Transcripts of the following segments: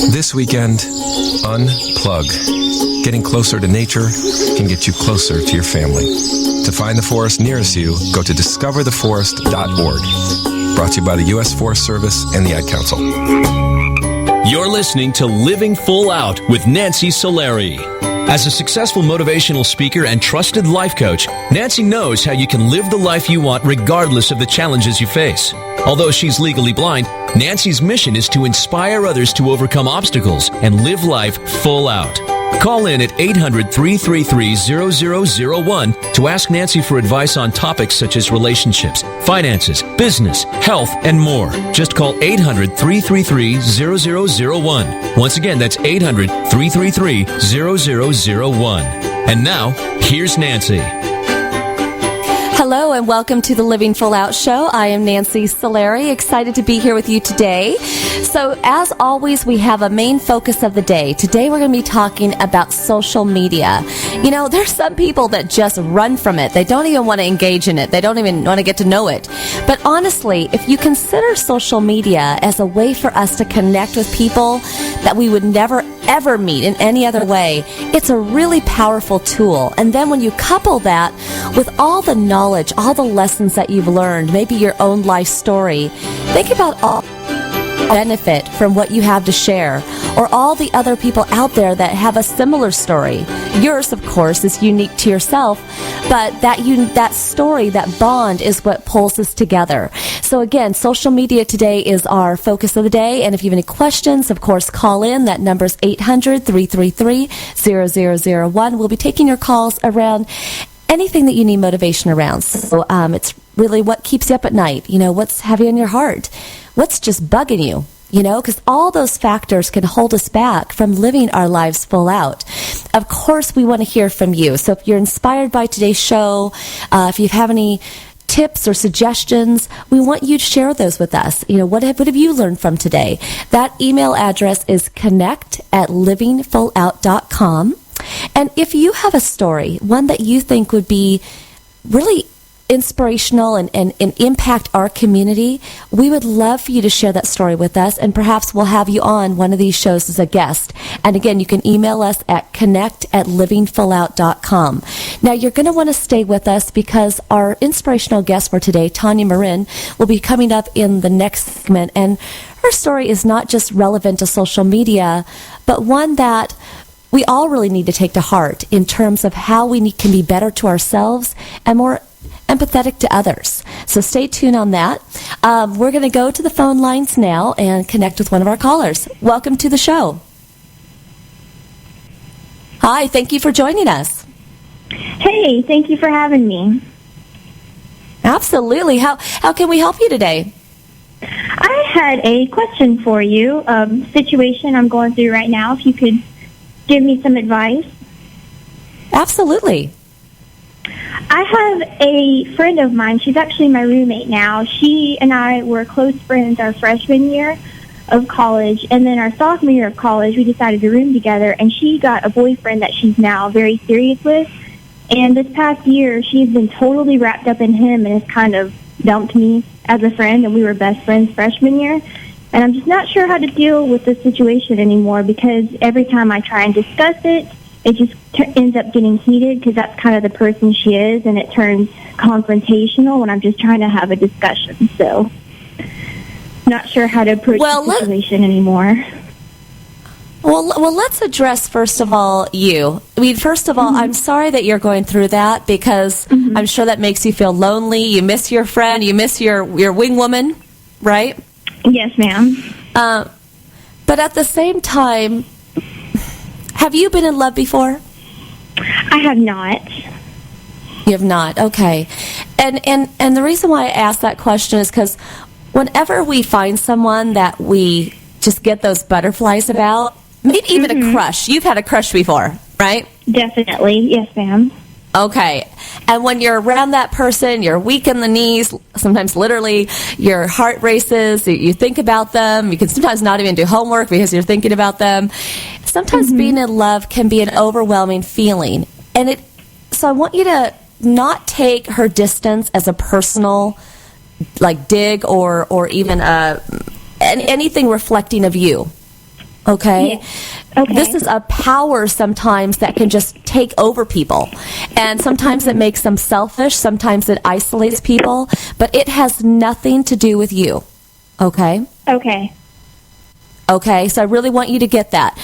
This weekend, unplug. Getting closer to nature can get you closer to your family. To find the forest nearest you, go to discovertheforest.org. Brought to you by the U.S. Forest Service and the Ad Council. You're listening to Living Full Out with Nancy Solari. As a successful motivational speaker and trusted life coach, Nancy knows how you can live the life you want regardless of the challenges you face. Although she's legally blind, Nancy's mission is to inspire others to overcome obstacles and live life full out. Call in at 800-333-0001 to ask Nancy for advice on topics such as relationships, finances, business, health, and more. Just call 800-333-0001. Once again, that's 800-333-0001. And now, here's Nancy. Hello and welcome to the Living Full Out Show. I am Nancy Solari, excited to be here with you today. So as always, we have a main focus of the day. Today we're going to be talking about social media. You know, there's some people that just run from it. They don't even want to engage in it. They don't even want to get to know it. But honestly, if you consider social media as a way for us to connect with people that we would never ever meet in any other way, it's a really powerful tool. And then when you couple that with all the knowledge, all the lessons that you've learned, maybe your own life story, think about all benefit from what you have to share, or all the other people out there that have a similar story. Yours, of course, is unique to yourself, but that story, that bond is what pulls us together. So again, social media today is our focus of the day, and if you have any questions, of course, call in. That number is 800-333-0001. We'll be taking your calls around anything that you need motivation around. So it's really what keeps you up at night. You know, what's heavy on your heart? What's just bugging you? You know, because all those factors can hold us back from living our lives full out. Of course, we want to hear from you. So if you're inspired by today's show, if you have any tips or suggestions, we want you to share those with us. You know, what have you learned from today? That email address is connect@livingfullout.com. And if you have a story, one that you think would be really inspirational and impact our community, we would love for you to share that story with us, and perhaps we'll have you on one of these shows as a guest. And again, you can email us at connect@livingfullout.com. Now, you're going to want to stay with us because our inspirational guest for today, Tanya Marin, will be coming up in the next segment, and her story is not just relevant to social media, but one that we all really need to take to heart in terms of how we can be better to ourselves and more empathetic to others. So stay tuned on that. We're going to go to the phone lines now and connect with one of our callers. Welcome to the show. Hi, thank you for joining us. Hey, thank you for having me. Absolutely. How can we help you today? I had a question for you, situation I'm going through right now, if you could give me some advice. Absolutely. I have a friend of mine. She's actually my roommate now. She and I were close friends our freshman year of college, and then our sophomore year of college, we decided to room together, and she got a boyfriend that she's now very serious with. And this past year, she's been totally wrapped up in him and has kind of dumped me as a friend, and we were best friends freshman year. And I'm just not sure how to deal with this situation anymore, because every time I try and discuss it, it just ends up getting heated, because that's kind of the person she is, and it turns confrontational when I'm just trying to have a discussion. So, not sure how to approach the situation anymore. Well, let's address, first of all, you. I mean, first of all, I'm sorry that you're going through that, because I'm sure that makes you feel lonely. You miss your friend. You miss your wing woman, right? Yes, ma'am. But at the same time, have you been in love before? I have not. You have not, okay. And the reason why I ask that question is because whenever we find someone that we just get those butterflies about, maybe even a crush. You've had a crush before, right? Definitely, yes, ma'am. Okay. And when you're around that person, you're weak in the knees, sometimes literally, your heart races, you think about them. You can sometimes not even do homework because you're thinking about them. Sometimes being in love can be an overwhelming feeling. So I want you to not take her distance as a personal, dig or even anything reflecting of you. Okay? Yeah. Okay. This is a power sometimes that can just take over people. And sometimes it makes them selfish. Sometimes it isolates people. But it has nothing to do with you. Okay? Okay. Okay? So I really want you to get that.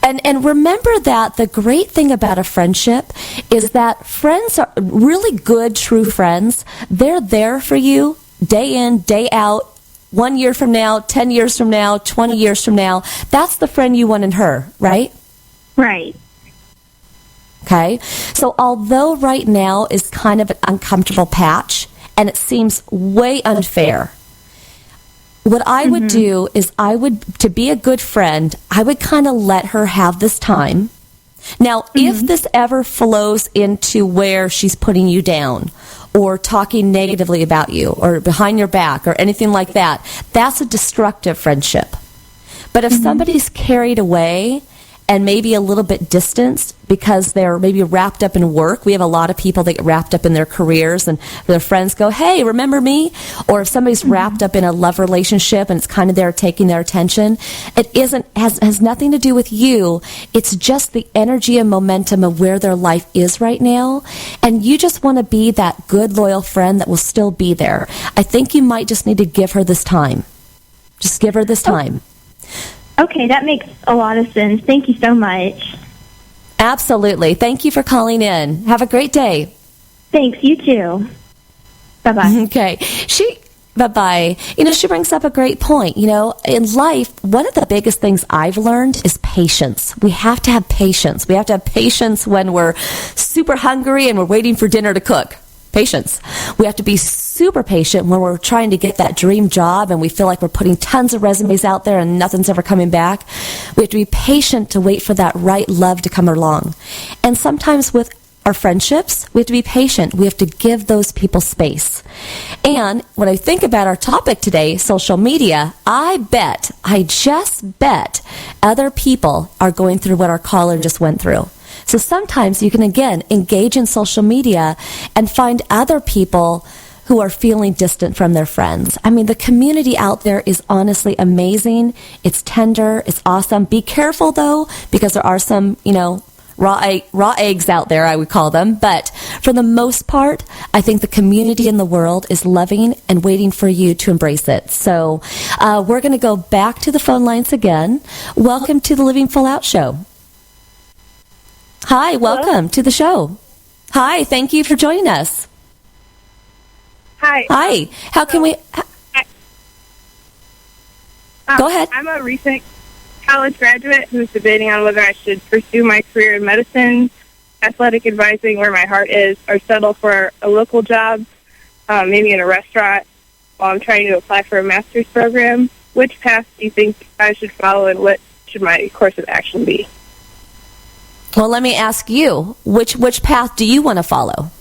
And remember that the great thing about a friendship is that friends are really good, true friends. They're there for you day in, day out. 1 year from now, 10 years from now, 20 years from now. That's the friend you want in her, right? Right. Okay? So although right now is kind of an uncomfortable patch, and it seems way unfair, what I would do is to be a good friend, I would kind of let her have this time. Now, if this ever flows into where she's putting you down, or talking negatively about you, or behind your back, or anything like that, that's a destructive friendship. But if somebody's carried away and maybe a little bit distanced because they're maybe wrapped up in work, we have a lot of people that get wrapped up in their careers and their friends go, hey, remember me? Or if somebody's wrapped up in a love relationship and it's kind of there taking their attention, it has nothing to do with you. It's just the energy and momentum of where their life is right now. And you just want to be that good, loyal friend that will still be there. I think you might just need to give her this time. Just give her this time. Okay, that makes a lot of sense. Thank you so much. Absolutely. Thank you for calling in. Have a great day. Thanks, you too. Bye-bye. Okay. Bye-bye. She brings up a great point. In life, one of the biggest things I've learned is patience. We have to have patience. We have to have patience when we're super hungry and we're waiting for dinner to cook. Patience. We have to be super patient when we're trying to get that dream job and we feel like we're putting tons of resumes out there and nothing's ever coming back. We have to be patient to wait for that right love to come along. And sometimes with our friendships, we have to be patient. We have to give those people space. And when I think about our topic today, social media, I just bet other people are going through what our caller just went through. So sometimes you can, again, engage in social media and find other people who are feeling distant from their friends. I mean, the community out there is honestly amazing. It's tender. It's awesome. Be careful, though, because there are some, raw eggs out there, I would call them. But for the most part, I think the community in the world is loving and waiting for you to embrace it. So we're going to go back to the phone lines again. Welcome to the Living Full Out Show. Hi, welcome to the show. Hi, thank you for joining us. Hi. Hi. How can we... Go ahead. I'm a recent college graduate who's debating on whether I should pursue my career in medicine, athletic advising, where my heart is, or settle for a local job, maybe in a restaurant, while I'm trying to apply for a master's program. Which path do you think I should follow, and what should my course of action be? Well, let me ask you, which path do you want to follow?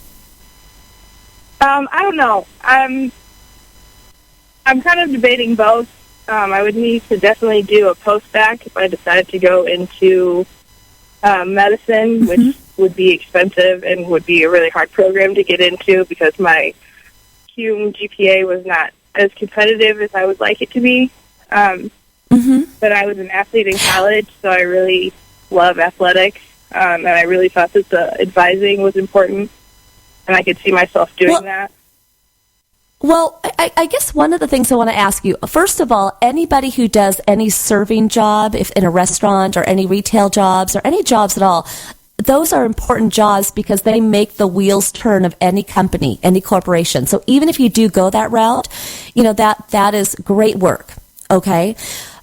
I don't know. I'm kind of debating both. I would need to definitely do a post-bac if I decided to go into medicine, which would be expensive and would be a really hard program to get into because my CUME GPA was not as competitive as I would like it to be. But I was an athlete in college, so I really love athletics. And I really thought that the advising was important, and I could see myself doing that. Well, I guess one of the things I want to ask you, first of all, anybody who does any serving job, if in a restaurant or any retail jobs or any jobs at all, those are important jobs because they make the wheels turn of any company, any corporation. So even if you do go that route, that is great work, okay?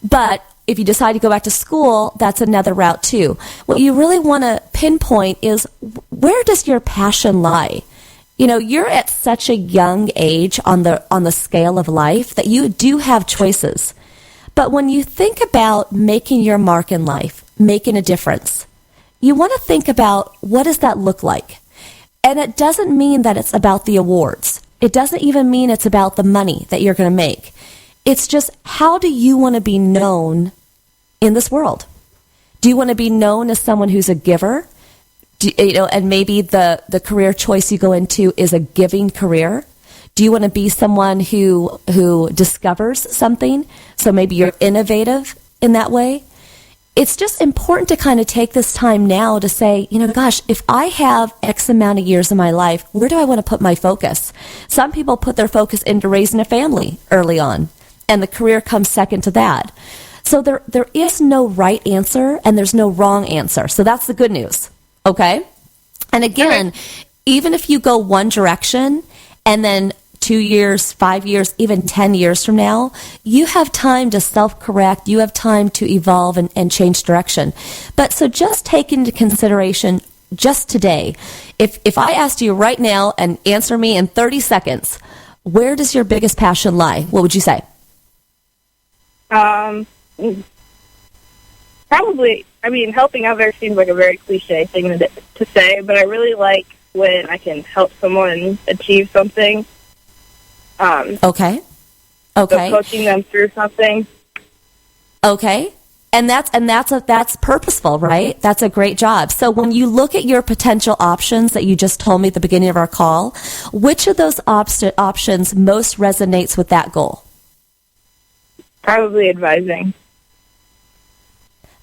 But if you decide to go back to school, that's another route too. What you really want to pinpoint is, where does your passion lie? You're at such a young age on the scale of life that you do have choices. But when you think about making your mark in life, making a difference, you want to think about, what does that look like? And it doesn't mean that it's about the awards. It doesn't even mean it's about the money that you're going to make. It's just, how do you want to be known in this world? Do you want to be known as someone who's a giver? And maybe the career choice you go into is a giving career? Do you want to be someone who discovers something? So maybe you're innovative in that way. it's just important to kind of take this time now to say, gosh, if I have X amount of years in my life, where do I want to put my focus? Some people put their focus into raising a family early on, and the career comes second to that. So there is no right answer, and there's no wrong answer. So that's the good news, okay? And again, even if you go one direction, and then 2 years, 5 years, even 10 years from now, you have time to self-correct. You have time to evolve and change direction. But so just take into consideration just today, if I asked you right now and answer me in 30 seconds, where does your biggest passion lie? What would you say? Probably, helping others seems like a very cliche thing to say, but I really like when I can help someone achieve something. Okay. So coaching them through something. Okay. And that's purposeful, right? That's a great job. So when you look at your potential options that you just told me at the beginning of our call, which of those options most resonates with that goal? Probably advising.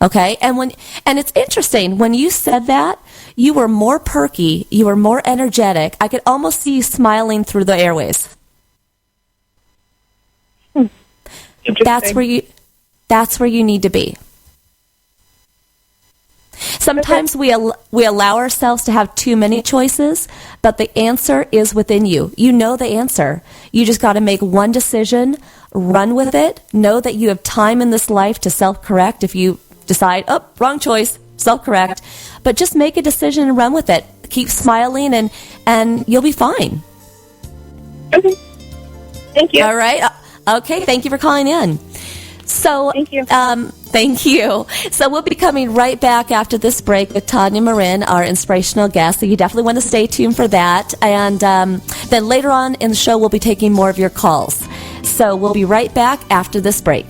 Okay. And it's interesting, when you said that, you were more perky, you were more energetic. I could almost see you smiling through the airways. That's where you need to be. Sometimes we allow ourselves to have too many choices, but the answer is within you. You know the answer. You just got to make one decision, run with it, know that you have time in this life to self-correct if you decide, wrong choice, self-correct, but just make a decision and run with it. Keep smiling and you'll be fine. Okay. Thank you. All right. Okay, thank you for calling in. So, thank you. Thank you. So we'll be coming right back after this break with Tanya Marin, our inspirational guest. So you definitely want to stay tuned for that. And then later on in the show, we'll be taking more of your calls. So we'll be right back after this break.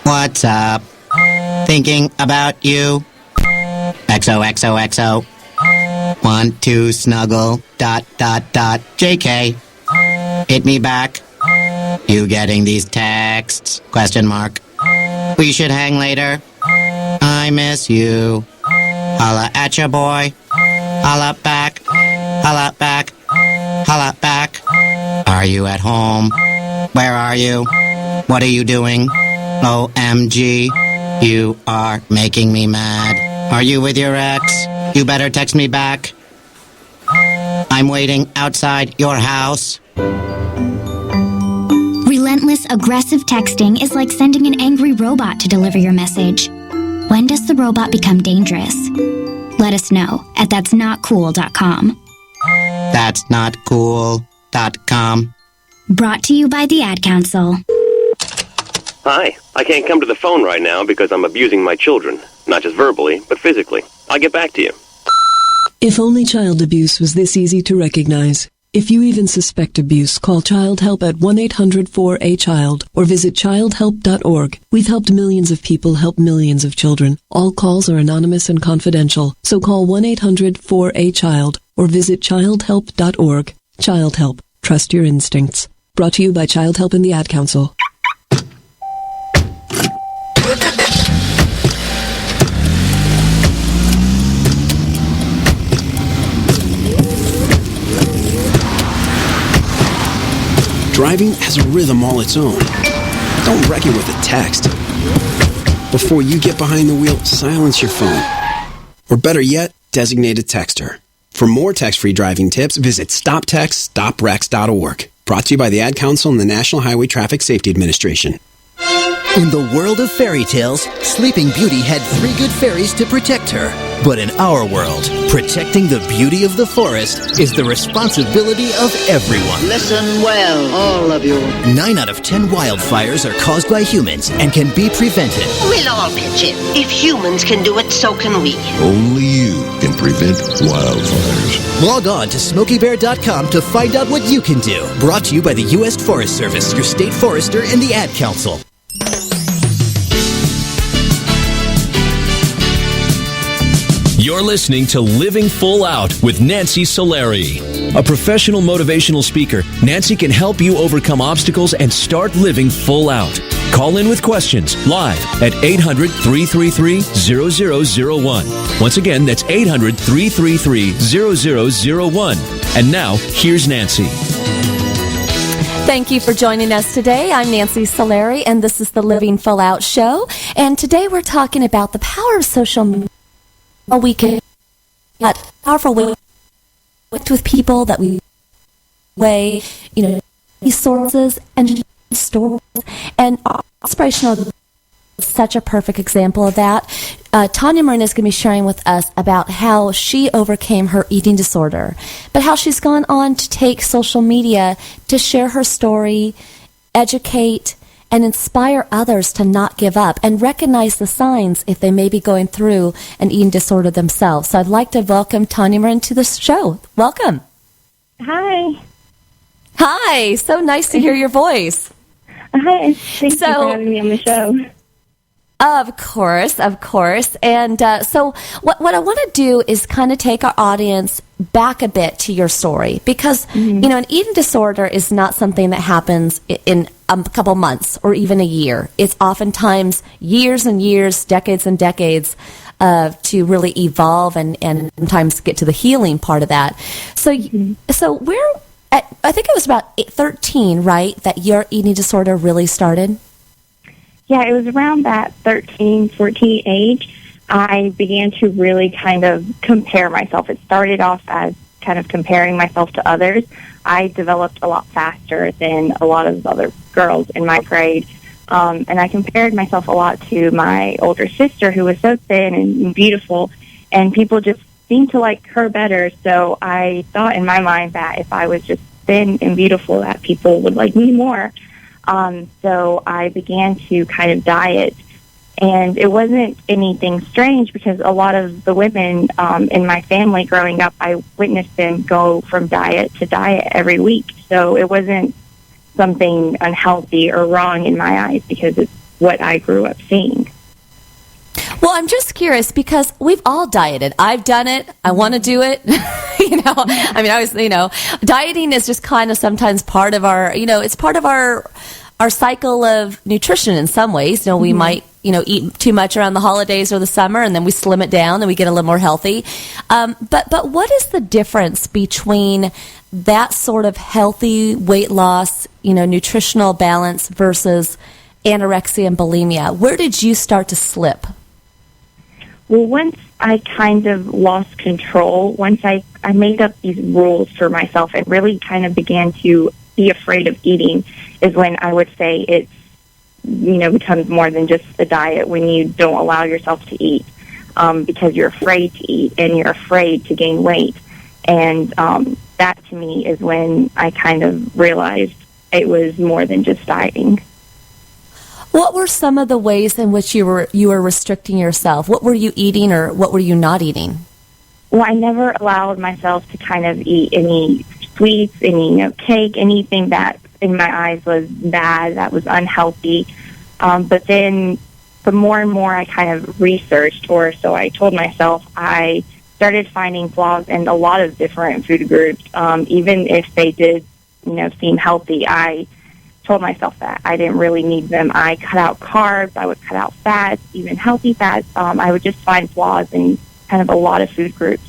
What's up? Thinking about you. XOXOXO. Want to snuggle. ... JK. Hit me back. You getting these texts? ? We should hang later. I miss you. Holla at your boy. Holla back. Holla back. Holla back. Are you at home? Where are you? What are you doing? OMG, you are making me mad. Are you with your ex? You better text me back. I'm waiting outside your house. Relentless, aggressive texting is like sending an angry robot to deliver your message. When does the robot become dangerous? Let us know at that'snotcool.com. That'snotcool.com. Brought to you by the Ad Council. Hi, I can't come to the phone right now because I'm abusing my children. Not just verbally, but physically. I'll get back to you. If only child abuse was this easy to recognize. If you even suspect abuse, call Child Help at 1-800-4A-CHILD or visit childhelp.org. We've helped millions of people help millions of children. All calls are anonymous and confidential, so call 1-800-4A-CHILD or visit childhelp.org. Child Help. Trust your instincts. Brought to you by Child Help and the Ad Council. Driving has a rhythm all its own. Don't wreck it with a text. Before you get behind the wheel, silence your phone. Or better yet, designate a texter. For more text-free driving tips, visit stoptextstoprex.org. Brought to you by the Ad Council and the National Highway Traffic Safety Administration. In the world of fairy tales, Sleeping Beauty had 3 good fairies to protect her. But in our world, protecting the beauty of the forest is the responsibility of everyone. Listen well, all of you. 9 out of 10 wildfires are caused by humans and can be prevented. We'll all pitch in. If humans can do it, so can we. Only you can prevent wildfires. Log on to SmokeyBear.com to find out what you can do. Brought to you by the U.S. Forest Service, your state forester, and the Ad Council. You're listening to Living Full Out with Nancy Solari. A professional motivational speaker, Nancy can help you overcome obstacles and start living full out. Call in with questions live at 800-333-0001. Once again, that's 800-333-0001. And now, here's Nancy. Thank you for joining us today. I'm Nancy Solari, and this is the Living Full Out Show. And today we're talking about the power of social media. We can get powerful way with people that we resources and stories. And inspirational is such a perfect example of that. Tanya Marin is going to be sharing with us about how she overcame her eating disorder, but how she's gone on to take social media to share her story, educate, and inspire others to not give up and recognize the signs if they may be going through an eating disorder themselves. So I'd like to welcome Tanya Marin to the show. Welcome. Hi. Hi. So nice to hear your voice. Hi. Thanks for having me on the show. Of course. And so what I want to do is kind of take our audience back a bit to your story, because, an eating disorder is not something that happens in a couple months or even a year. It's oftentimes years and years, decades and decades to really evolve and sometimes get to the healing part of that. So where, I think it was about 13, right, that your eating disorder really started? Yeah, it was around that 13, 14 age. I began to really kind of compare myself. It started off as kind of comparing myself to others. I developed a lot faster than a lot of other girls in my grade. And I compared myself a lot to my older sister, who was so thin and beautiful, and people just seemed to like her better. So I thought in my mind that if I was just thin and beautiful, that people would like me more. So I began to kind of diet, and it wasn't anything strange because a lot of the women in my family growing up, I witnessed them go from diet to diet every week. So it wasn't something unhealthy or wrong in my eyes because it's what I grew up seeing. Well, I'm just curious because we've all dieted. I've done it. I want to do it. Dieting is just kind of sometimes part of our, it's part of our cycle of nutrition in some ways. We might, eat too much around the holidays or the summer, and then we slim it down and we get a little more healthy. But what is the difference between that sort of healthy weight loss, nutritional balance versus anorexia and bulimia? Where did you start to slip? Well, once I kind of lost control, once I made up these rules for myself and really kind of began to be afraid of eating, is when I would say it's, becomes more than just a diet, when you don't allow yourself to eat because you're afraid to eat and you're afraid to gain weight. And that to me is when I kind of realized it was more than just dieting. What were some of the ways in which you were restricting yourself? What were you eating or what were you not eating? Well, I never allowed myself to kind of eat any sweets, any cake, anything that in my eyes was bad, that was unhealthy. But then the more and more I kind of researched, or so I told myself, I started finding flaws in a lot of different food groups. Even if they did, seem healthy, I told myself that I didn't really need them. I cut out carbs, I would cut out fats, even healthy fats. I would just find flaws in kind of a lot of food groups.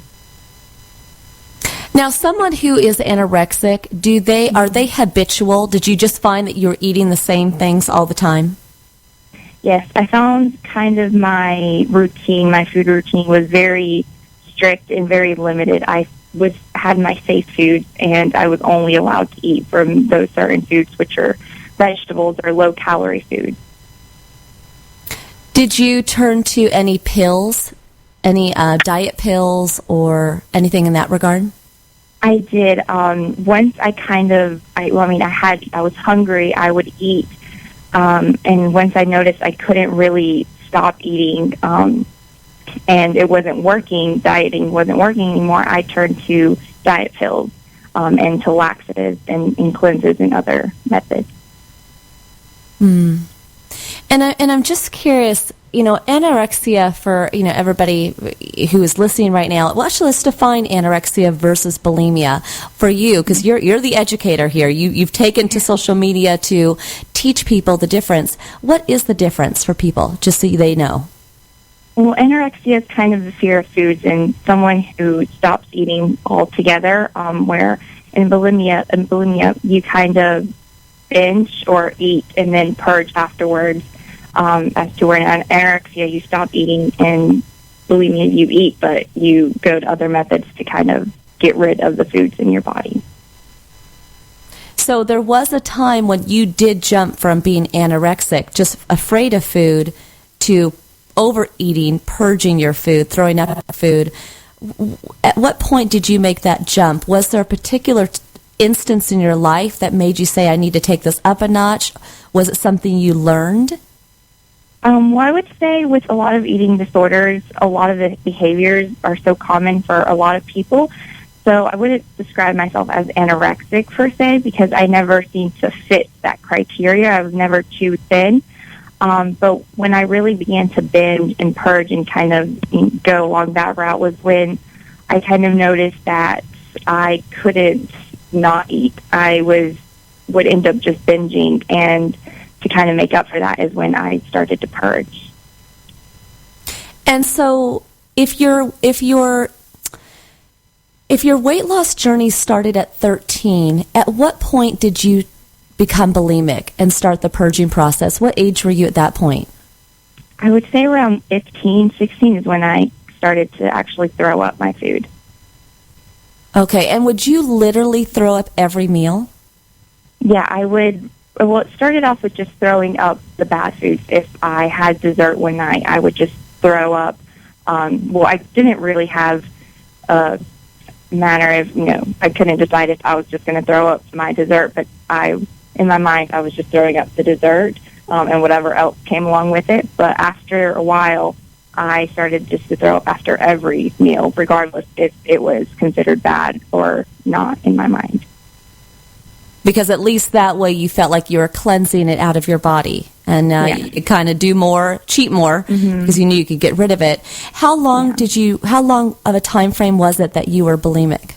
Now, someone who is anorexic, are they habitual? Did you just find that you're eating the same things all the time? Yes, I found kind of my food routine was very strict and very limited. I had my safe foods, and I was only allowed to eat from those certain foods, which are vegetables or low-calorie foods. Did you turn to any pills any diet pills or anything in that regard? I did. Once I was hungry, I would eat. And once I noticed I couldn't really stop eating, and it wasn't working, dieting wasn't working anymore, I turned to diet pills, and to laxatives and cleanses and other methods. And I'm just curious, anorexia for, everybody who is listening right now. Well, actually, let's define anorexia versus bulimia for you, because you're the educator here. You've taken to social media to teach people the difference. What is the difference for people, just so they know? Well, anorexia is kind of the fear of foods and someone who stops eating altogether, where in bulimia, you kind of binge or eat and then purge afterwards. As to where in anorexia, you stop eating, and bulimia, you eat, but you go to other methods to kind of get rid of the foods in your body. So there was a time when you did jump from being anorexic, just afraid of food, to overeating, purging your food, throwing up food. At what point did you make that jump? Was there a particular instance in your life that made you say, I need to take this up a notch? Was it something you learned? Well, I would say with a lot of eating disorders, a lot of the behaviors are so common for a lot of people. So I wouldn't describe myself as anorexic per se, because I never seemed to fit that criteria. I was never too thin. But when I really began to binge and purge and kind of go along that route was when I kind of noticed that I couldn't not eat. I would end up just binging, and to kind of make up for that is when I started to purge. And so if your weight loss journey started at 13, at what point did you become bulimic and start the purging process? What age were you at that point? I would say around 15, 16 is when I started to actually throw up my food. Okay, and would you literally throw up every meal? Yeah, I would. Well, it started off with just throwing up the bad foods. If I had dessert one night, I would just throw up. Well, I didn't really have a manner of, I couldn't decide if I was just going to throw up my dessert, but in my mind, I was just throwing up the dessert and whatever else came along with it. But after a while, I started just to throw up after every meal, regardless if it was considered bad or not in my mind. Because at least that way you felt like you were cleansing it out of your body, and you kind of cheat more, because you knew you could get rid of it. How long of a time frame was it that you were bulimic?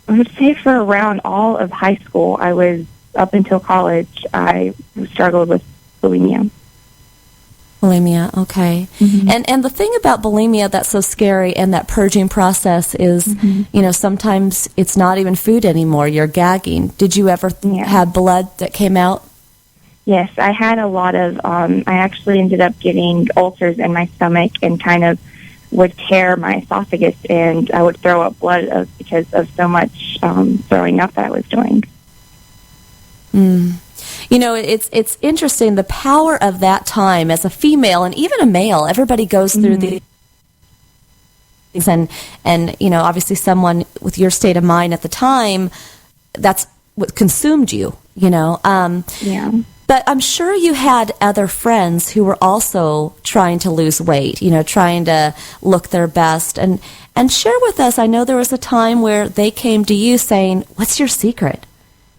I would say for around all of high school. I was up until college. I struggled with bulimia. Bulimia, okay. And the thing about bulimia that's so scary and that purging process is, sometimes it's not even food anymore. You're gagging. Did you ever have blood that came out? Yes, I had a lot of, I actually ended up getting ulcers in my stomach and kind of would tear my esophagus, and I would throw up blood because of so much throwing up that I was doing. It's interesting, the power of that time as a female and even a male. Everybody goes through these things, and obviously someone with your state of mind at the time, that's what consumed you. But I'm sure you had other friends who were also trying to lose weight, trying to look their best. And share with us, I know there was a time where they came to you saying, what's your secret?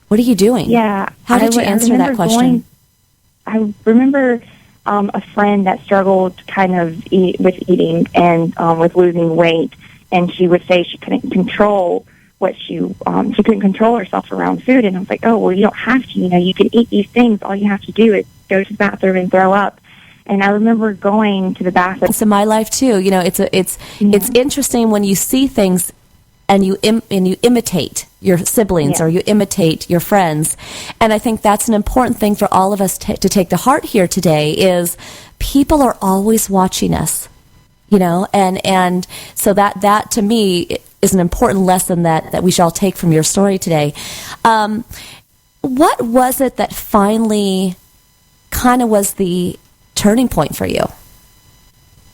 What are you doing? Yeah. How did you answer that question? I remember a friend that struggled kind of with eating and with losing weight, and she would say she couldn't control she couldn't control herself around food. And I was like, oh, well, you don't have to. You can eat these things. All you have to do is go to the bathroom and throw up. And I remember going to the bathroom. It's in my life too. It's interesting when you see things and you imitate your siblings or you imitate your friends. And I think that's an important thing for all of us to take to heart here today is people are always watching us, and so that to me is an important lesson that we should all take from your story today. What was it that finally kind of was the turning point for you?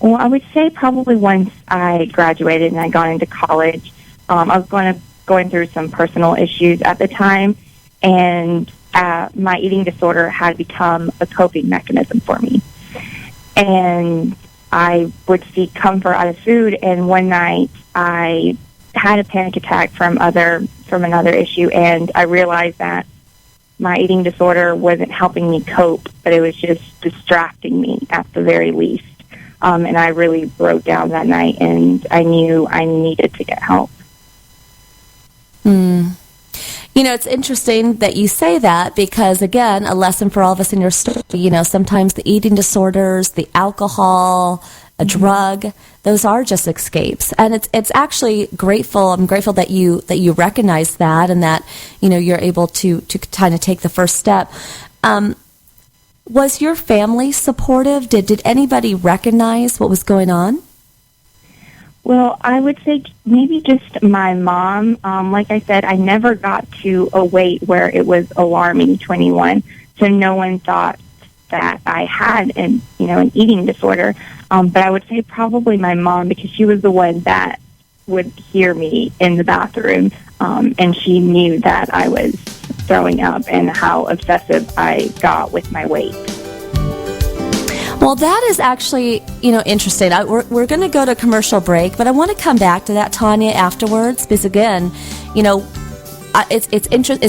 Well, I would say probably once I graduated and I got into college, I was going through some personal issues at the time, and my eating disorder had become a coping mechanism for me. And I would seek comfort out of food, and one night I had a panic attack from another issue, and I realized that my eating disorder wasn't helping me cope, but it was just distracting me at the very least. And I really broke down that night, and I knew I needed to get help. You know, it's interesting that you say that because, again, a lesson for all of us in your story, you know, sometimes the eating disorders, the alcohol, a drug, those are just escapes. And it's actually grateful. I'm grateful that you recognize that and that, you know, you're able to kind of take the first step. Was your family supportive? Did anybody recognize what was going on? Well, I would say maybe just my mom. Like I said, I never got to a weight where it was alarming 21, so no one thought that I had an eating disorder. But I would say probably my mom, because she was the one that would hear me in the bathroom, and she knew that I was throwing up and how obsessive I got with my weight. Well, that is actually, interesting. We're going to go to a commercial break, but I want to come back to that, Tanya, afterwards, because again, it's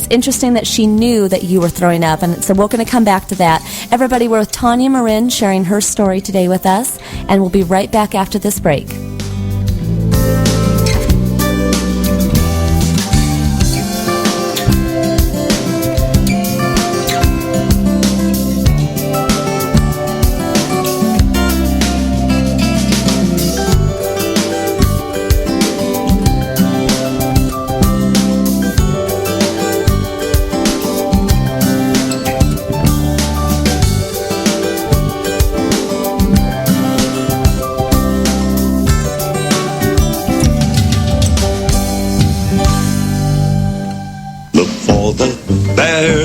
interesting that she knew that you were throwing up, and so we're going to come back to that. Everybody, we're with Tanya Marin sharing her story today with us, and we'll be right back after this break.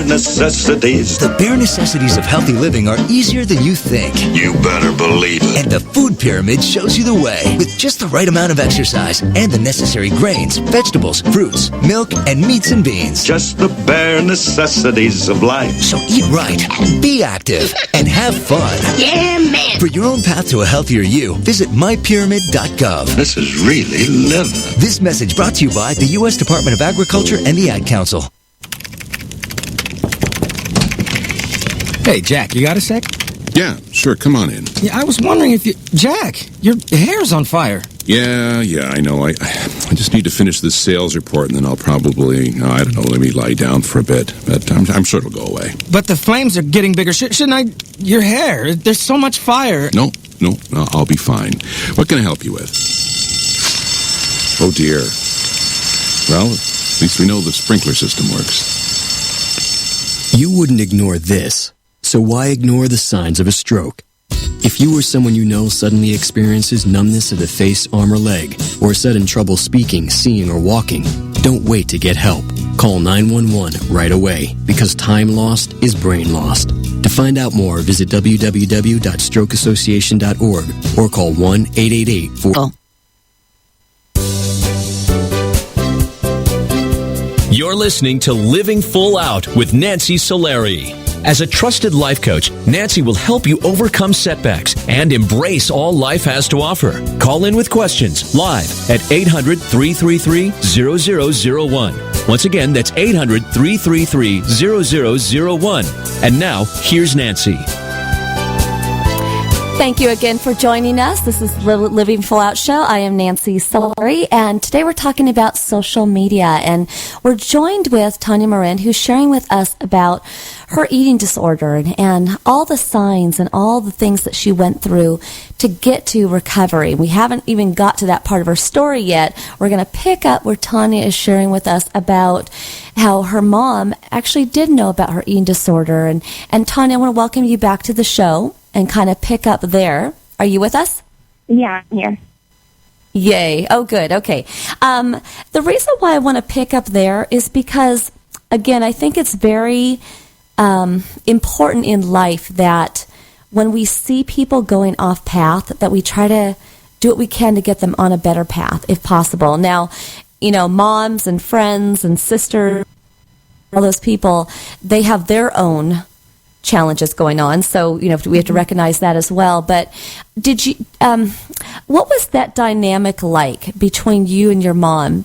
Necessities. The bare necessities of healthy living are easier than you think. You better believe it. And the Food Pyramid shows you the way. With just the right amount of exercise and the necessary grains, vegetables, fruits, milk, and meats and beans. Just the bare necessities of life. So eat right, be active, and have fun. Yeah, man. For your own path to a healthier you, visit mypyramid.gov. This is really living. This message brought to you by the U.S. Department of Agriculture and the Ad Council. Hey, Jack, you got a sec? Yeah, sure, come on in. Yeah, I was wondering if you... Jack, your hair's on fire. Yeah, I know. I just need to finish this sales report, and then I'll probably, maybe lie down for a bit. But I'm sure it'll go away. But the flames are getting bigger. Shouldn't I... Your hair, there's so much fire. No, I'll be fine. What can I help you with? Oh, dear. Well, at least we know the sprinkler system works. You wouldn't ignore this. So why ignore the signs of a stroke? If you or someone you know suddenly experiences numbness of the face, arm, or leg, or sudden trouble speaking, seeing, or walking, don't wait to get help. Call 911 right away, because time lost is brain lost. To find out more, visit www.strokeassociation.org or call 1-888-4... You're listening to Living Full Out with Nancy Solari. As a trusted life coach, Nancy will help you overcome setbacks and embrace all life has to offer. Call in with questions live at 800-333-0001. Once again, that's 800-333-0001. And now, here's Nancy. Thank you again for joining us. This is Living Full Out Show. I am Nancy Solari, and today we're talking about social media. And we're joined with Tanya Marin, who's sharing with us about her eating disorder and all the signs and all the things that she went through to get to recovery. We haven't even got to that part of her story yet. We're going to pick up where Tanya is sharing with us about how her mom actually did know about her eating disorder. And Tanya, I want to welcome you back to the show and kind of pick up there. Are you with us? Yeah, I'm here. Yay. Oh, good. Okay. The reason why I want to pick up there is because, again, I think it's very important in life that when we see people going off path, that we try to do what we can to get them on a better path, if possible. Now, moms and friends and sisters, all those people, they have their own challenges going on. So, we have to recognize that as well. But did you, what was that dynamic like between you and your mom?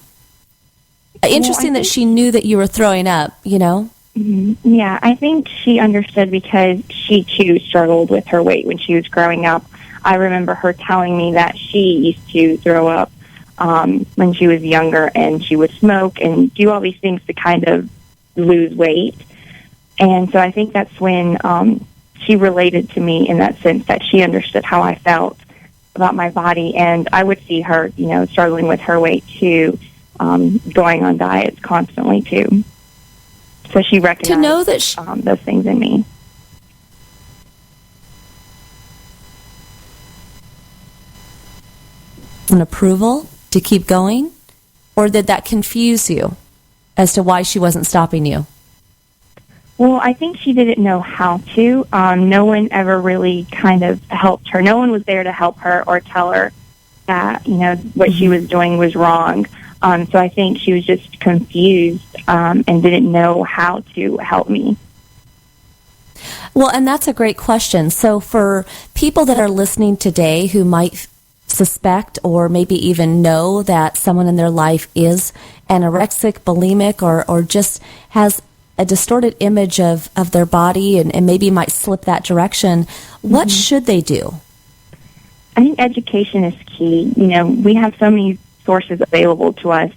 Interesting that she knew that you were throwing up, Yeah, I think she understood because she too struggled with her weight when she was growing up. I remember her telling me that she used to throw up when she was younger, and she would smoke and do all these things to kind of lose weight. And so I think that's when she related to me in that sense, that she understood how I felt about my body. And I would see her, struggling with her weight too, going on diets constantly too. So she recognized to know that those things in me. An approval to keep going? Or did that confuse you as to why she wasn't stopping you? Well, I think she didn't know how to. No one ever really kind of helped her. No one was there to help her or tell her that, what she was doing was wrong. So I think she was just confused and didn't know how to help me. Well, and that's a great question. So for people that are listening today who might suspect or maybe even know that someone in their life is anorexic, bulimic, or just has a distorted image of their body and maybe might slip that direction, what should they do? I think education is key. We have so many sources available to us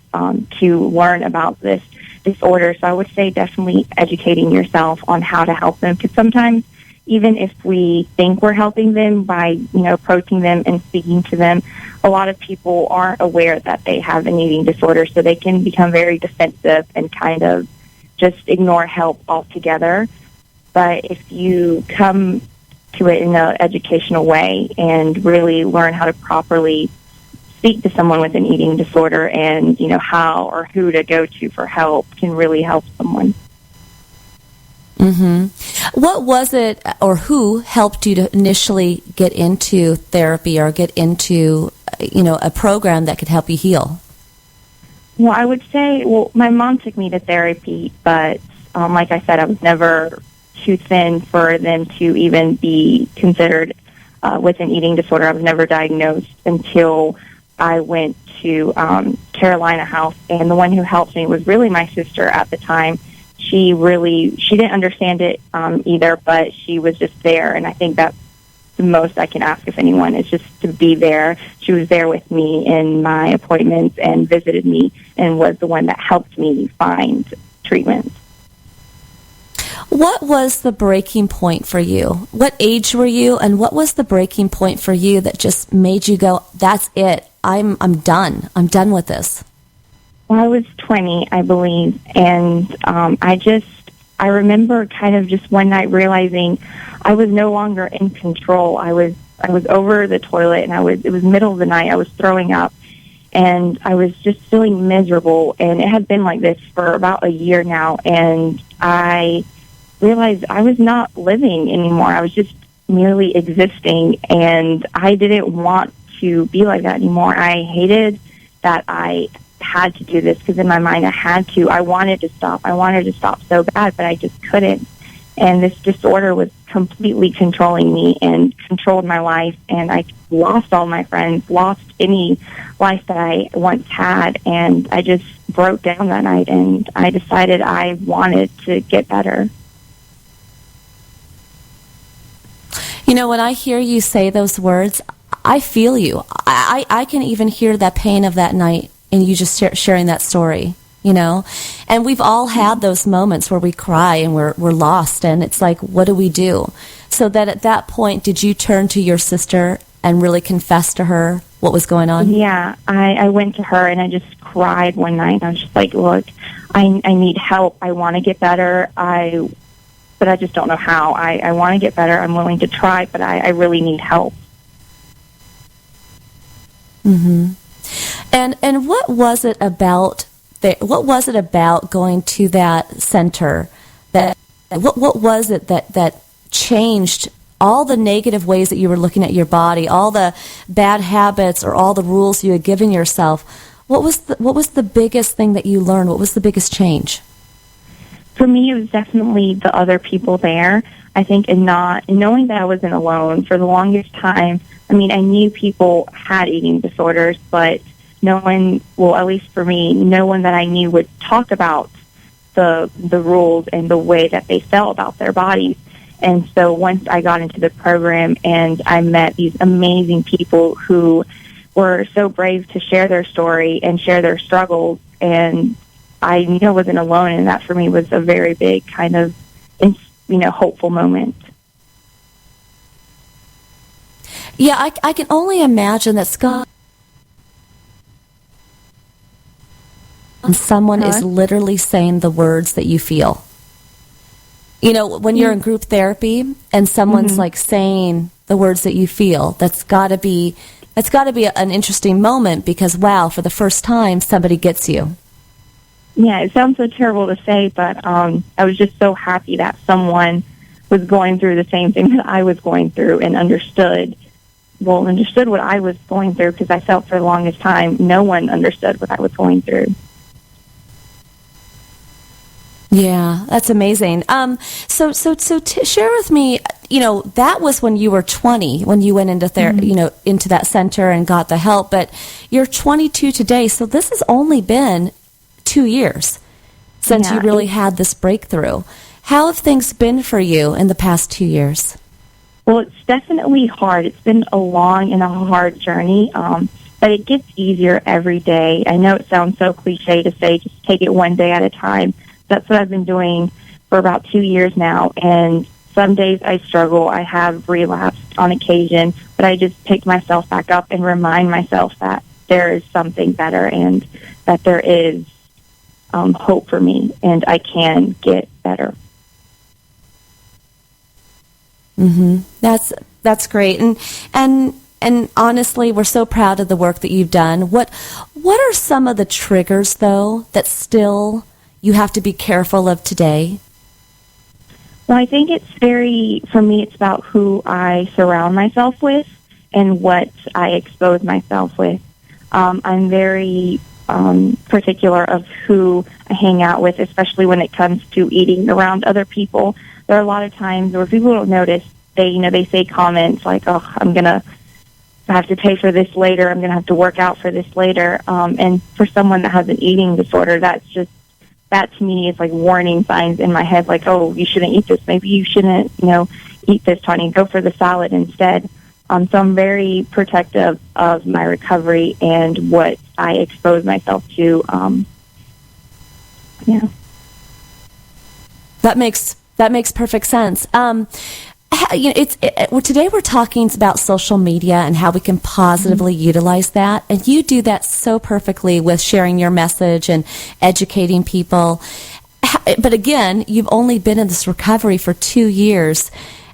to learn about this disorder. So I would say definitely educating yourself on how to help them, because sometimes even if we think we're helping them by, approaching them and speaking to them, a lot of people aren't aware that they have an eating disorder, so they can become very defensive and kind of just ignore help altogether. But if you come to it in an educational way and really learn how to properly speak to someone with an eating disorder and, how or who to go to for help, can really help someone. What was it, or who helped you to initially get into therapy or get into, a program that could help you heal? Well, I would say, my mom took me to therapy, but like I said, I was never too thin for them to even be considered with an eating disorder. I was never diagnosed until I went to Carolina House, and the one who helped me was really my sister at the time. She didn't understand it either, but she was just there, and I think that's the most I can ask of anyone, is just to be there. She was there with me in my appointments and visited me and was the one that helped me find treatment. What was the breaking point for you? What age were you, and what was the breaking point for you that just made you go, that's it, I'm done. I'm done with this? Well, I was 20, I believe, and I remember kind of just one night realizing I was no longer in control. I was over the toilet, and it was middle of the night. I was throwing up, and I was just feeling miserable, and it had been like this for about a year now, and I realized I was not living anymore. I was just merely existing, and I didn't want to be like that anymore. I hated that I had to do this, because in my mind I had to. I wanted to stop. I wanted to stop so bad, but I just couldn't. And this disorder was completely controlling me and controlled my life, and I lost all my friends, lost any life that I once had, and I just broke down that night, and I decided I wanted to get better. When I hear you say those words, I feel you. I can even hear that pain of that night in you just sharing that story, And we've all had those moments where we cry and we're lost, and it's like, what do we do? So that at that point, did you turn to your sister and really confess to her what was going on? Yeah, I went to her and I just cried one night. I was just like, look, I need help. I want to get better. But I just don't know how. I want to get better. I'm willing to try, but I really need help. And what was it about going to that center what was it that changed all the negative ways that you were looking at your body, all the bad habits or all the rules you had given yourself. What was the biggest thing that you learned? What was the biggest change? For me, it was definitely the other people there. I think in knowing that I wasn't alone for the longest time. I mean, I knew people had eating disorders, but no one, well, at least for me, no one that I knew would talk about the rules and the way that they felt about their bodies. And so once I got into the program and I met these amazing people who were so brave to share their story and share their struggles, and I knew I wasn't alone, and that for me was a very big kind of, hopeful moment. Yeah, I can only imagine that Scott, someone is literally saying the words that you feel. When you're in group therapy and someone's like saying the words that you feel, that's got to be an interesting moment, because wow, for the first time somebody gets you. Yeah, it sounds so terrible to say, but I was just so happy that someone was going through the same thing that I was going through and understood what I was going through, because I felt for the longest time no one understood what I was going through. Yeah, that's amazing. So share with me, that was when you were 20, when you went into into that center and got the help, but you're 22 today, so this has only been 2 years since you really had this breakthrough. How have things been for you in the past 2 years? Well, it's definitely hard. It's been a long and a hard journey, but it gets easier every day. I know it sounds so cliche to say just take it one day at a time. That's what I've been doing for about 2 years now, and some days I struggle. I have relapsed on occasion, but I just pick myself back up and remind myself that there is something better and that there is hope for me, and I can get better. That's great, and honestly, we're so proud of the work that you've done. What are some of the triggers, though, that still you have to be careful of today? Well, I think for me, it's about who I surround myself with and what I expose myself with. I'm very particular of who I hang out with, especially when it comes to eating around other people. There are a lot of times where people don't notice. They say comments like, "Oh, I have to pay for this later. I'm going to have to work out for this later." And for someone that has an eating disorder, that to me is like warning signs in my head, like, "Oh, you shouldn't eat this. Maybe you shouldn't, eat this, honey. Go for the salad instead." So I'm very protective of my recovery and what I expose myself to. Yeah. That makes perfect sense. Today we're talking about social media and how we can positively utilize that, and you do that so perfectly with sharing your message and educating people. But again, you've only been in this recovery for 2 years.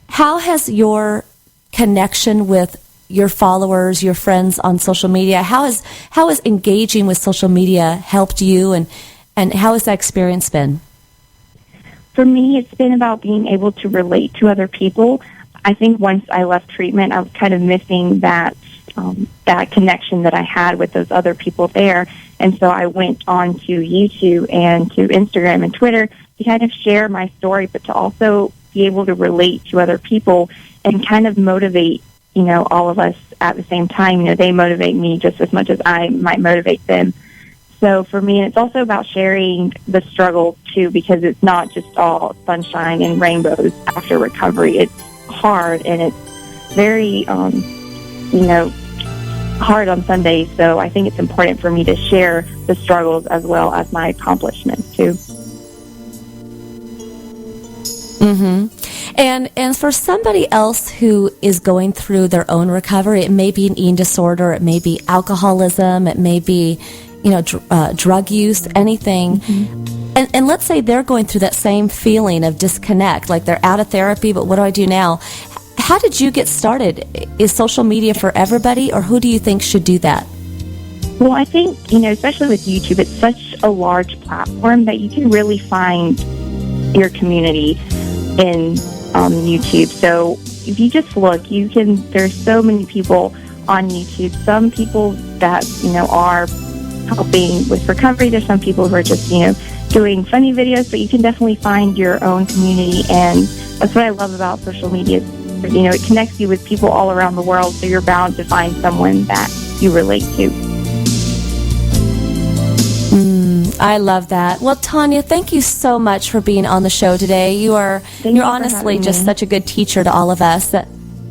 How has your connection with your followers, your friends on social media, how has engaging with social media helped you, and how has that experience been? For me, it's been about being able to relate to other people. I think once I left treatment, I was kind of missing that connection that I had with those other people there. And so I went on to YouTube and to Instagram and Twitter to kind of share my story, but to also be able to relate to other people and kind of motivate, all of us at the same time. They motivate me just as much as I might motivate them. So for me, it's also about sharing the struggle, too, because it's not just all sunshine and rainbows after recovery. It's hard, and it's very, hard on some days. So I think it's important for me to share the struggles as well as my accomplishments, too. And for somebody else who is going through their own recovery, it may be an eating disorder, it may be alcoholism, it may be drug use, anything. And let's say they're going through that same feeling of disconnect, like they're out of therapy, but what do I do now? How did you get started? Is social media for everybody, or who do you think should do that? Well, I think, especially with YouTube, it's such a large platform that you can really find your community in YouTube. So if you just look, there's so many people on YouTube. Some people that, are helping with recovery. There's some people who are just, doing funny videos, but you can definitely find your own community. And that's what I love about social media. It connects you with people all around the world, so you're bound to find someone that you relate to. I love that. Well, Tanya, thank you so much for being on the show today. You're honestly just such a good teacher to all of us.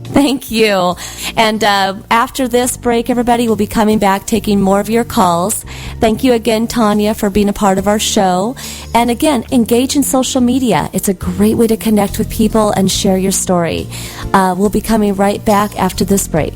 Thank you. And after this break, everybody will be coming back taking more of your calls. Thank you again, Tanya, for being a part of our show. And again, engage in social media. It's a great way to connect with people and share your story. We'll be coming right back after this break.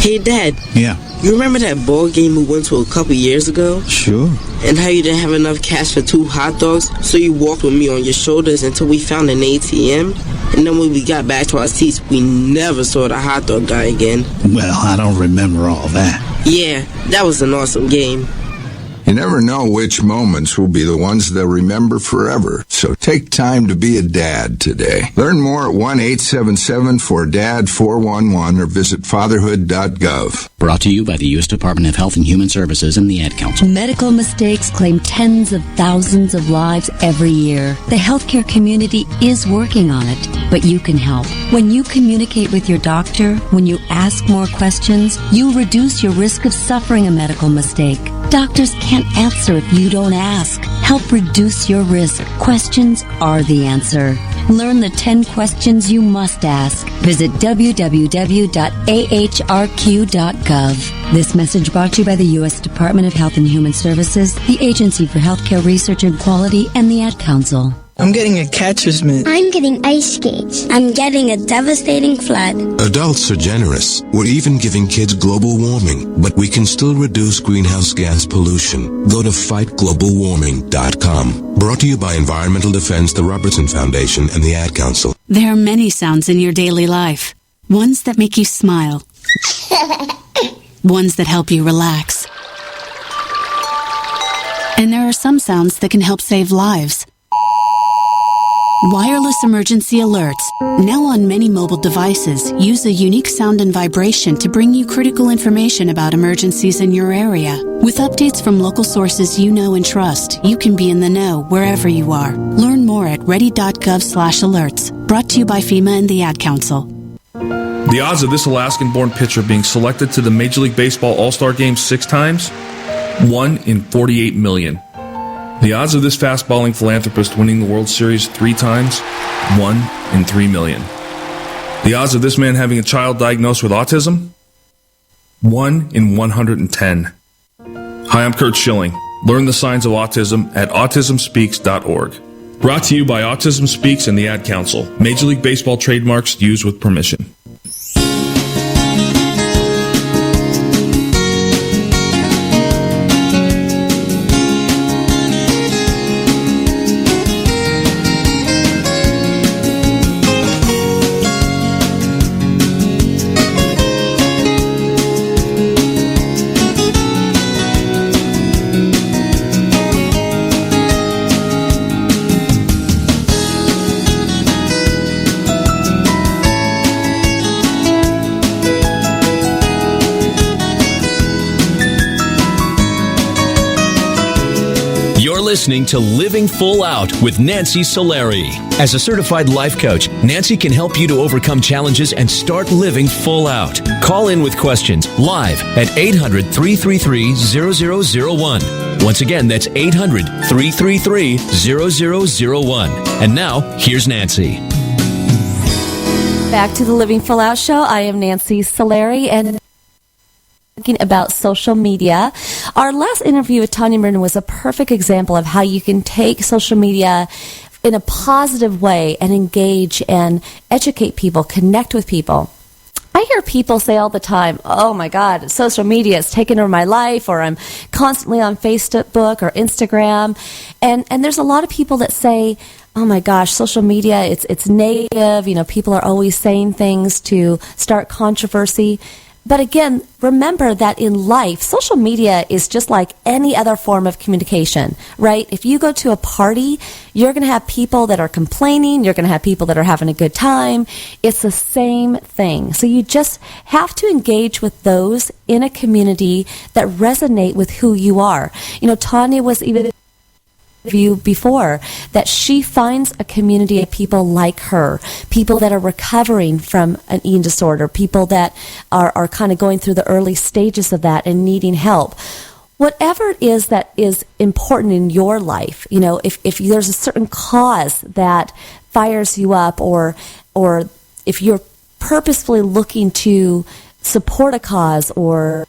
Hey, Dad. Yeah. You remember that ball game we went to a couple years ago? Sure. And how you didn't have enough cash for 2 hot dogs, so you walked with me on your shoulders until we found an ATM? And then when we got back to our seats, we never saw the hot dog guy again. Well, I don't remember all that. Yeah, that was an awesome game. You never know which moments will be the ones they'll remember forever, so take time to be a dad today. Learn more at 1-877-4DAD-411 or visit fatherhood.gov. Brought to you by the U.S. Department of Health and Human Services and the Ad Council. Medical mistakes claim tens of thousands of lives every year. The healthcare community is working on it, but you can help. When you communicate with your doctor, when you ask more questions, you reduce your risk of suffering a medical mistake. Doctors can't answer if you don't ask. Help reduce your risk. Questions are the answer. Learn the 10 questions you must ask. Visit www.ahrq.gov. This message brought to you by the U.S. Department of Health and Human Services, the Agency for Healthcare Research and Quality, and the Ad Council. I'm getting a catcher's mitt. I'm getting ice skates. I'm getting a devastating flood. Adults are generous. We're even giving kids global warming, but we can still reduce greenhouse gas pollution. Go to fightglobalwarming.com. Brought to you by Environmental Defense, the Robertson Foundation, and the Ad Council. There are many sounds in your daily life. Ones that make you smile. Ones that help you relax. And there are some sounds that can help save lives. Wireless emergency alerts, now on many mobile devices, use a unique sound and vibration to bring you critical information about emergencies in your area. With updates from local sources you know and trust, you can be in the know wherever you are. Learn more at ready.gov/alerts. Brought to you by FEMA and the Ad Council. The odds of this Alaskan-born pitcher being selected to the Major League Baseball All-Star Game 6 times? 1 in 48 million. The odds of this fast-balling philanthropist winning the World Series 3 times? 1 in 3 million. The odds of this man having a child diagnosed with autism? 1 in 110. Hi, I'm Kurt Schilling. Learn the signs of autism at autismspeaks.org. Brought to you by Autism Speaks and the Ad Council. Major League Baseball trademarks used with permission. listening to Living Full Out with Nancy Solari. As a certified life coach, Nancy can help you to overcome challenges and start living full out. Call in with questions live at 800-333-0001. Once again, that's 800-333-0001. And now, here's Nancy. Back to the Living Full Out show. I am Nancy Solari, and talking about social media. Our last interview with Tanya Mirna was a perfect example of how you can take social media in a positive way and engage and educate people, connect with people. I hear people say all the time, oh my God, social media has taken over my life, or I'm constantly on Facebook or Instagram. And there's a lot of people that say, oh my gosh, social media, it's negative. You know, people are always saying things to start controversy. But again, remember that in life, social media is just like any other form of communication, right? If you go to a party, you're going to have people that are complaining. You're going to have people that are having a good time. It's the same thing. So you just have to engage with those in a community that resonate with who you are. You know, Tanya was even view before that she finds a community of people like her, people that are recovering from an eating disorder, people that are kind of going through the early stages of that and needing help. Whatever it is that is important in your life, you know, if there's a certain cause that fires you up, or if you're purposefully looking to support a cause, or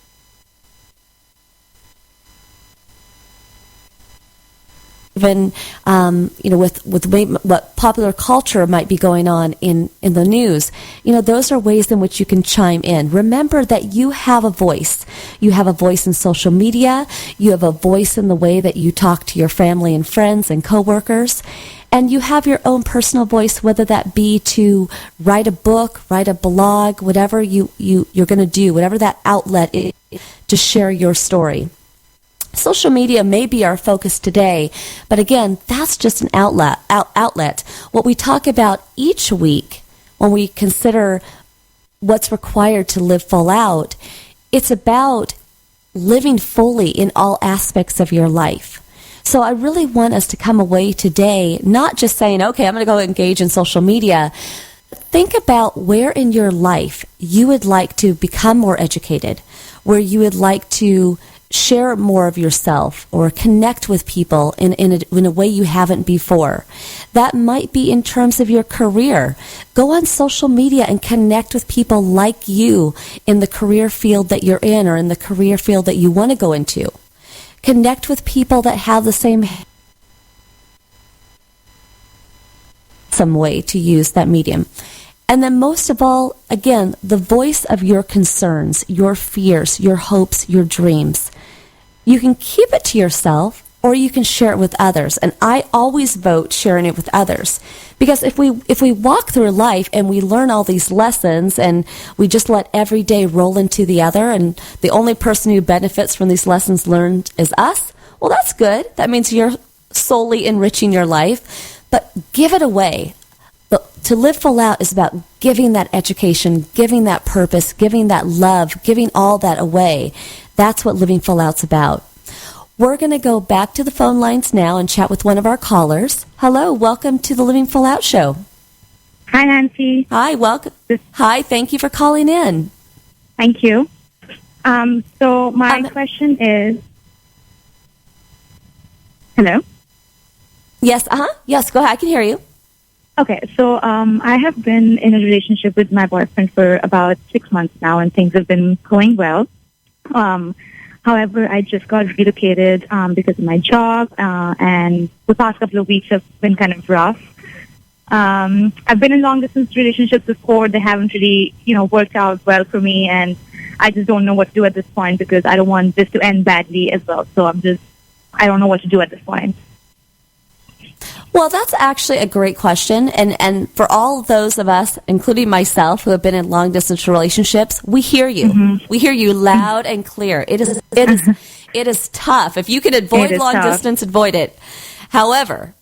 even, you know, with what popular culture might be going on in the news, you know, those are ways in which you can chime in. Remember that you have a voice. You have a voice in social media. You have a voice in the way that you talk to your family and friends and coworkers. And you have your own personal voice, whether that be to write a book, write a blog, whatever you're going to do, whatever that outlet is to share your story. Social media may be our focus today, but again, that's just an outlet. What we talk about each week when we consider what's required to live full out, it's about living fully in all aspects of your life. So I really want us to come away today not just saying, okay, I'm going to go engage in social media. Think about where in your life you would like to become more educated, where you would like to share more of yourself or connect with people in a way you haven't before. That might be in terms of your career. Go on social media and connect with people like you in the career field that you're in, or in the career field that you want to go into. Connect with people that have the same some way to use that medium. And then most of all, again, the voice of your concerns, your fears, your hopes, your dreams. You can keep it to yourself, or you can share it with others. And I always vote sharing it with others. Because if we walk through life and we learn all these lessons and we just let every day roll into the other, and the only person who benefits from these lessons learned is us, well, that's good. That means you're solely enriching your life. But give it away. To live full out is about giving that education, giving that purpose, giving that love, giving all that away. That's what living full out's about. We're going to go back to the phone lines now and chat with one of our callers. Hello, welcome to the Living Full Out show. Hi, Nancy. Hi, welcome. Hi, thank you for calling in. Thank you. So my question is, hello? Yes, Yes, go ahead. I can hear you. Okay, so I have been in a relationship with my boyfriend for about 6 months now, and things have been going well. However, I just got relocated because of my job, and the past couple of weeks have been kind of rough. I've been in long-distance relationships before. They haven't really, worked out well for me, and I just don't know what to do at this point because I don't want this to end badly as well. So I don't know what to do at this point. Well, that's actually a great question. And for all of those of us, including myself, who have been in long-distance relationships, we hear you. Mm-hmm. We hear you loud and clear. It is tough. If you can avoid long distance, avoid it. However,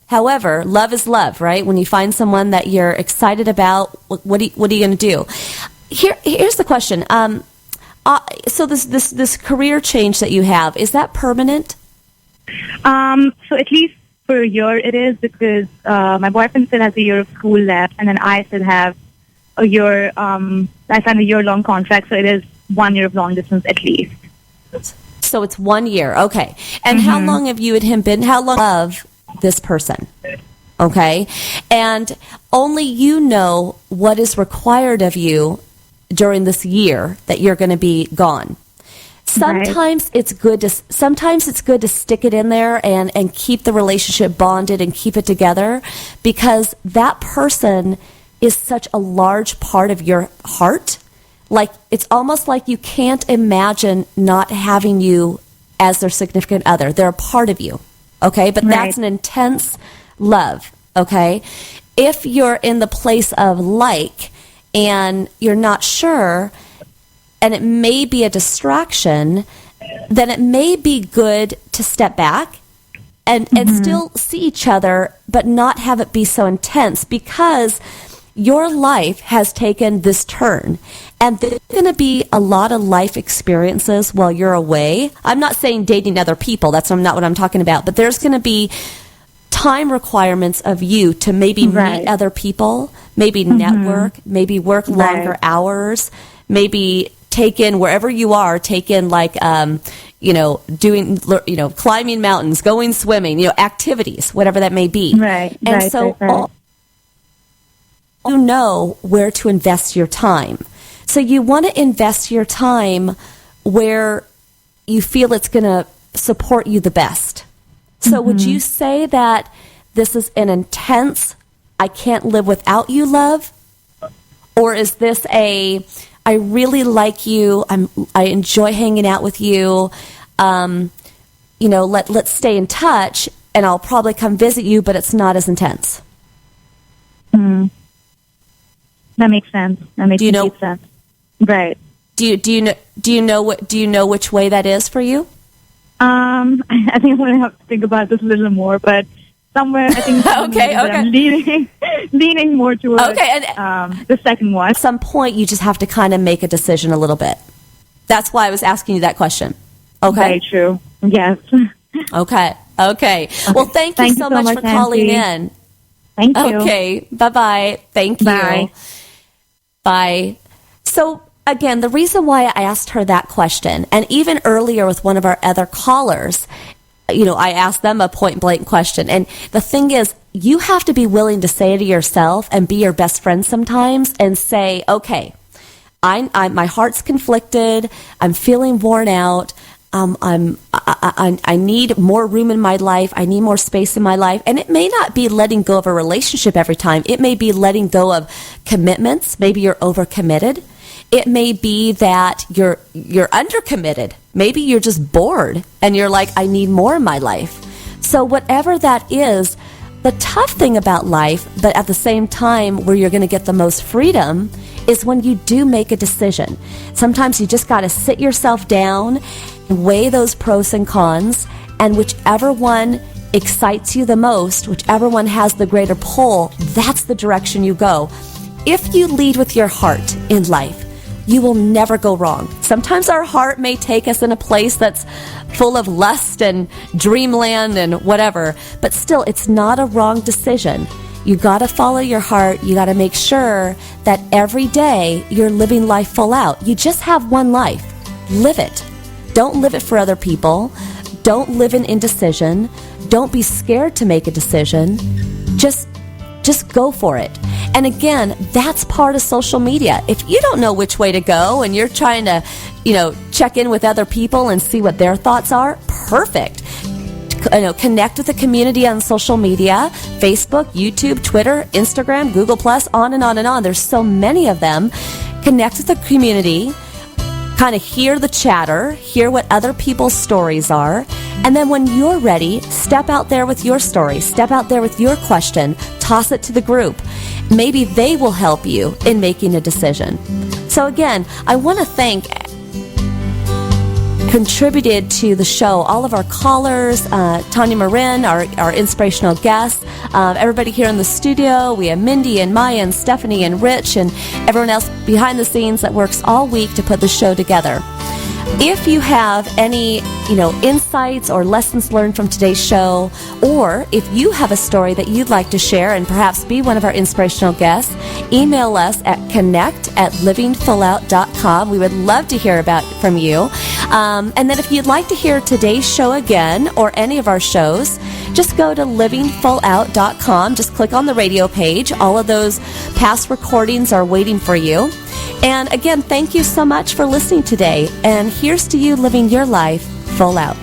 love is love, right? When you find someone that you're excited about, what are you going to do? Here's the question. So this career change that you have, is that permanent? So at least for a year it is, because my boyfriend still has a year of school left, and then I still have a year. I signed a year-long contract, so it is 1 year of long distance at least. So it's 1 year, okay. And how long have you and him been? How long of this person? Okay, and only you know what is required of you during this year that you're going to be gone. Sometimes it's good to stick it in there and keep the relationship bonded and keep it together, because that person is such a large part of your heart. Like, it's almost like you can't imagine not having you as their significant other. They're a part of you, okay? But that's an intense love, okay? If you're in the place of like and you're not sure, and it may be a distraction, then it may be good to step back and still see each other, but not have it be so intense, because your life has taken this turn, and there's going to be a lot of life experiences while you're away. I'm not saying dating other people. That's not what I'm talking about. But there's going to be time requirements of you to maybe meet other people, maybe network, maybe work longer hours, maybe take in wherever you are, take in like, doing, climbing mountains, going swimming, activities, whatever that may be. You know where to invest your time. So you want to invest your time where you feel it's going to support you the best. So would you say that this is an intense, I can't live without you love? Or is this I really like you, I enjoy hanging out with you, let's stay in touch, and I'll probably come visit you, but it's not as intense? That makes sense. That makes complete sense. Right. Do you know which way that is for you? I think I'm going to have to think about this a little more, but somewhere I think I'm leaning more towards the second one. At some point, you just have to kind of make a decision a little bit. That's why I was asking you that question. Okay. Very true. Yes. Okay. Well, thank you so much for calling in. Thank you. Okay. Bye-bye. Thank you. Bye. So, again, the reason why I asked her that question, and even earlier with one of our other callers, I asked them a point-blank question. And the thing is, you have to be willing to say to yourself and be your best friend sometimes and say, okay, my heart's conflicted. I'm feeling worn out. I need more room in my life. I need more space in my life. And it may not be letting go of a relationship every time. It may be letting go of commitments. Maybe you're overcommitted. It may be that you're undercommitted. Maybe you're just bored and you're like, I need more in my life. So whatever that is, the tough thing about life, but at the same time where you're going to get the most freedom, is when you do make a decision. Sometimes you just got to sit yourself down, weigh those pros and cons, and whichever one excites you the most, whichever one has the greater pull, that's the direction you go. If you lead with your heart in life, you will never go wrong. Sometimes our heart may take us in a place that's full of lust and dreamland and whatever, but still, it's not a wrong decision. You got to follow your heart. You got to make sure that every day you're living life full out. You just have one life. Live it. Don't live it for other people. Don't live in indecision. Don't be scared to make a decision. Just go for it. And again, that's part of social media. If you don't know which way to go and you're trying to, check in with other people and see what their thoughts are, perfect. Connect with the community on social media, Facebook, YouTube, Twitter, Instagram, Google+, on and on and on. There's so many of them. Connect with the community, kind of hear the chatter, hear what other people's stories are, and then when you're ready, step out there with your story, step out there with your question, toss it to the group. Maybe they will help you in making a decision. So again, I want to thank contributed to the show all of our callers, Tanya Marin, our inspirational guests, everybody here in the studio. We have Mindy and Maya and Stephanie and Rich and everyone else behind the scenes that works all week to put the show together. If you have any, insights or lessons learned from today's show, or if you have a story that you'd like to share and perhaps be one of our inspirational guests, email us at connect@livingfullout.com. We would love to hear from you. And then if you'd like to hear today's show again or any of our shows, just go to livingfullout.com. Just click on the radio page. All of those past recordings are waiting for you. And again, thank you so much for listening today. And here's to you living your life full out.